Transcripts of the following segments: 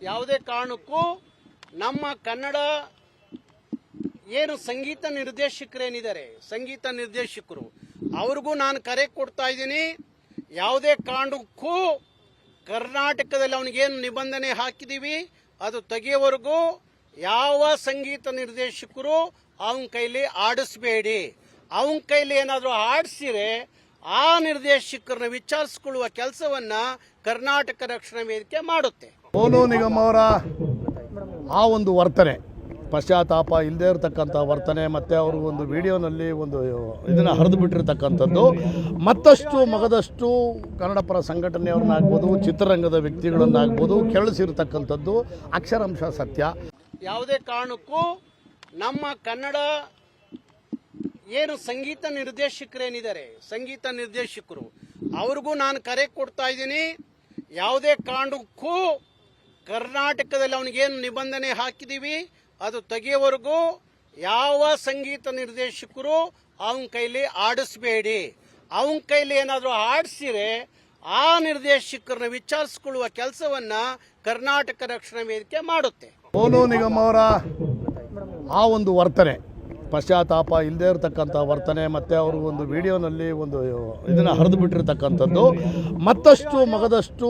ಯಾವುದೇ ಕಾರಣಕ್ಕೂ ನಮ್ಮ ಕನ್ನಡ ಏನು ಸಂಗೀತ ನಿರ್ದೇಶಕರೇನಿದ್ದಾರೆ, ಸಂಗೀತ ನಿರ್ದೇಶಕರು ಅವ್ರಿಗೂ ನಾನು ಕರೆ ಕೊಡ್ತಾ ಇದ್ದೀನಿ. ಯಾವುದೇ ಕಾರಣಕ್ಕೂ ಕರ್ನಾಟಕದಲ್ಲಿ ಅವನಿಗೇನು ನಿಬಂಧನೆ ಹಾಕಿದ್ದೀವಿ ಅದು ತೆಗೆಯೋವರೆಗೂ ಯಾವ ಸಂಗೀತ ನಿರ್ದೇಶಕರು ಅವನ ಕೈಲಿ ಆಡಿಸ್ಬೇಡಿ. ಅವನ ಕೈಲಿ ಏನಾದರೂ ಆಡಿಸಿರೆ ಆ ನಿರ್ದೇಶಕರನ್ನ ವಿಚಾರಿಸಿಕೊಳ್ಳುವ ಕೆಲಸವನ್ನ ಕರ್ನಾಟಕ ರಕ್ಷಣಾ ವೇದಿಕೆ ಮಾಡುತ್ತೆ. ಸೋನು ನಿಗಮ್ ಅವರ ಆ ಒಂದು ವರ್ತನೆ, ಪಶ್ಚಾತ್ತಾಪ ಇಲ್ಲದೇ ಇರತಕ್ಕಂಥ ವರ್ತನೆ, ಮತ್ತು ಅವರು ಒಂದು ವಿಡಿಯೋನಲ್ಲಿ ಒಂದು ಇದನ್ನು ಹರಿದು ಬಿಟ್ಟಿರ್ತಕ್ಕಂಥದ್ದು ಮತ್ತಷ್ಟು ಮಗದಷ್ಟು ಕನ್ನಡ ಪರ ಸಂಘಟನೆಯವ್ರನ್ನಾಗ್ಬೋದು, ಚಿತ್ರರಂಗದ ವ್ಯಕ್ತಿಗಳನ್ನಾಗ್ಬೋದು ಕೆಳಿಸಿರ್ತಕ್ಕಂಥದ್ದು ಅಕ್ಷರಾಂಶ ಸತ್ಯ. ಯಾವುದೇ ಕಾರಣಕ್ಕೂ ನಮ್ಮ ಕನ್ನಡ ಏನು ಸಂಗೀತ ನಿರ್ದೇಶಕರೇನಿದ್ದಾರೆ, ಸಂಗೀತ ನಿರ್ದೇಶಕರು ಅವ್ರಿಗೂ ನಾನು ಕರೆ ಕೊಡ್ತಾ ಇದ್ದೀನಿ. ಯಾವುದೇ ಕಾರಣಕ್ಕೂ ಕರ್ನಾಟಕದಲ್ಲಿ ಅವನಿಗೇನು ನಿಬಂಧನೆ ಹಾಕಿದ್ದೀವಿ ಅದು ತೆಗೆಯೋವರೆಗೂ ಯಾವ ಸಂಗೀತ ನಿರ್ದೇಶಕರು ಅವನ ಕೈಲಿ ಆಡಿಸ್ಬೇಡಿ. ಅವನ ಕೈಲಿ ಏನಾದರೂ ಆಡಿಸಿರೆ ಆ ನಿರ್ದೇಶಕರನ್ನ ವಿಚಾರಿಸಿಕೊಳ್ಳುವ ಕೆಲಸವನ್ನ ಕರ್ನಾಟಕ ರಕ್ಷಣಾ ವೇದಿಕೆ ಮಾಡುತ್ತೆ. ಸೋನು ನಿಗಮ್ ಅವರ ಆ ಒಂದು ವರ್ತನೆ, ಪಶ್ಚಾತ್ತಾಪ ಇಲ್ಲದೇ ಇರತಕ್ಕಂಥ ವರ್ತನೆ, ಮತ್ತು ಅವರು ಒಂದು ವಿಡಿಯೋನಲ್ಲಿ ಒಂದು ಇದನ್ನು ಹರಿದು ಬಿಟ್ಟಿರ್ತಕ್ಕಂಥದ್ದು ಮತ್ತಷ್ಟು ಮಗದಷ್ಟು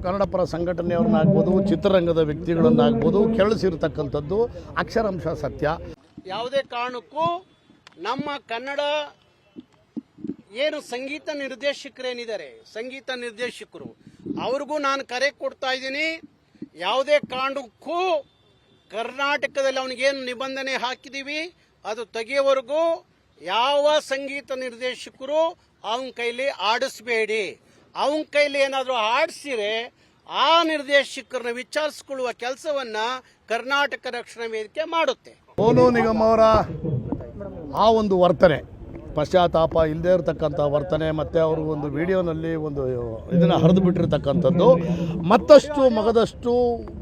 ಕನ್ನಡ ಪರ ಸಂಘಟನೆಯವ್ರನ್ನಾಗ್ಬೋದು, ಚಿತ್ರರಂಗದ ವ್ಯಕ್ತಿಗಳನ್ನಾಗ್ಬೋದು ಕೆಳಿಸಿರ್ತಕ್ಕಂಥದ್ದು ಅಕ್ಷರಾಂಶ ಸತ್ಯ. ಯಾವುದೇ ಕಾರಣಕ್ಕೂ ನಮ್ಮ ಕನ್ನಡ ಏನು ಸಂಗೀತ ನಿರ್ದೇಶಕರೇನಿದ್ದಾರೆ, ಸಂಗೀತ ನಿರ್ದೇಶಕರು ಅವ್ರಿಗೂ ನಾನು ಕರೆ ಕೊಡ್ತಾ ಇದ್ದೀನಿ. ಯಾವುದೇ ಕಾರಣಕ್ಕೂ ಕರ್ನಾಟಕದಲ್ಲಿ ಅವನಿಗೇನು ನಿಬಂಧನೆ ಹಾಕಿದ್ದೀವಿ ಅದು ತೆಗೆಯೋವರೆಗೂ ಯಾವ ಸಂಗೀತ ನಿರ್ದೇಶಕರು ಅವನ ಕೈಲಿ ಆಡಿಸ್ಬೇಡಿ. ಅವನ ಕೈಲಿ ಏನಾದರೂ ಆಡಿಸಿರೆ ಆ ನಿರ್ದೇಶಕರನ್ನ ವಿಚಾರಿಸಿಕೊಳ್ಳುವ ಕೆಲಸವನ್ನ ಕರ್ನಾಟಕ ರಕ್ಷಣಾ ವೇದಿಕೆ ಮಾಡುತ್ತೆ. ಸೋನು ನಿಗಮ್ ಅವರ ಆ ಒಂದು ವರ್ತನೆ, ಪಶ್ಚಾತ್ತಾಪ ಇಲ್ಲದೇ ಇರತಕ್ಕಂಥ ವರ್ತನೆ, ಮತ್ತು ಅವರು ಒಂದು ವಿಡಿಯೋನಲ್ಲಿ ಒಂದು ಇದನ್ನು ಹರಿದು ಬಿಟ್ಟಿರ್ತಕ್ಕಂಥದ್ದು ಮತ್ತಷ್ಟು ಮಗದಷ್ಟು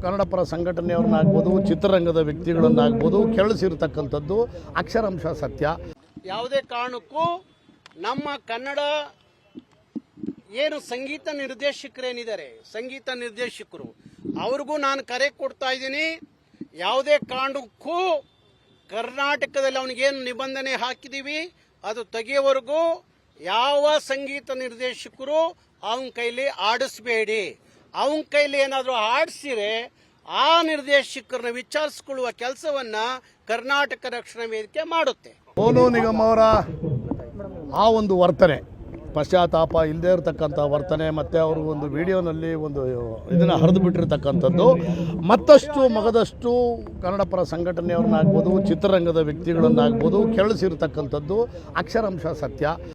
ಕನ್ನಡ ಪರ ಸಂಘಟನೆಯವ್ರನ್ನಾಗ್ಬೋದು, ಚಿತ್ರರಂಗದ ವ್ಯಕ್ತಿಗಳನ್ನಾಗ್ಬೋದು ಕೆಳಿಸಿರ್ತಕ್ಕಂಥದ್ದು ಅಕ್ಷರಾಂಶ ಸತ್ಯ. ಯಾವುದೇ ಕಾರಣಕ್ಕೂ ನಮ್ಮ ಕನ್ನಡ ಏನು ಸಂಗೀತ ನಿರ್ದೇಶಕರೇನಿದ್ದಾರೆ, ಸಂಗೀತ ನಿರ್ದೇಶಕರು ಅವ್ರಿಗೂ ನಾನು ಕರೆ ಕೊಡ್ತಾ ಇದ್ದೀನಿ. ಯಾವುದೇ ಕಾರಣಕ್ಕೂ ಕರ್ನಾಟಕದಲ್ಲಿ ಅವನಿಗೇನು ನಿಬಂಧನೆ ಹಾಕಿದ್ದೀವಿ ಅದು ತೆಗೆಯೋವರೆಗೂ ಯಾವ ಸಂಗೀತ ನಿರ್ದೇಶಕರು ಅವನ ಕೈಲಿ ಆಡಿಸ್ಬೇಡಿ. ಅವನ ಕೈಲಿ ಏನಾದರೂ ಆಡಿಸಿರೆ ಆ ನಿರ್ದೇಶಕರನ್ನ ವಿಚಾರಿಸಿಕೊಳ್ಳುವ ಕೆಲಸವನ್ನ ಕರ್ನಾಟಕ ರಕ್ಷಣಾ ವೇದಿಕೆ ಮಾಡುತ್ತೆ. ಸೋನು ನಿಗಮ್ ಅವರ ಆ ಒಂದು ವರ್ತನೆ, ಪಶ್ಚಾತ್ತಾಪ ಇಲ್ಲದೇ ಇರತಕ್ಕಂಥ ವರ್ತನೆ, ಮತ್ತು ಅವರು ಒಂದು ವಿಡಿಯೋನಲ್ಲಿ ಒಂದು ಇದನ್ನು ಹರಿದು ಬಿಟ್ಟಿರ್ತಕ್ಕಂಥದ್ದು ಮತ್ತಷ್ಟು ಮಗದಷ್ಟು ಕನ್ನಡ ಪರ ಸಂಘಟನೆಯವ್ರನ್ನಾಗ್ಬೋದು, ಚಿತ್ರರಂಗದ ವ್ಯಕ್ತಿಗಳನ್ನಾಗ್ಬೋದು ಕೆಳಿಸಿರ್ತಕ್ಕಂಥದ್ದು ಅಕ್ಷರಾಂಶ ಸತ್ಯ.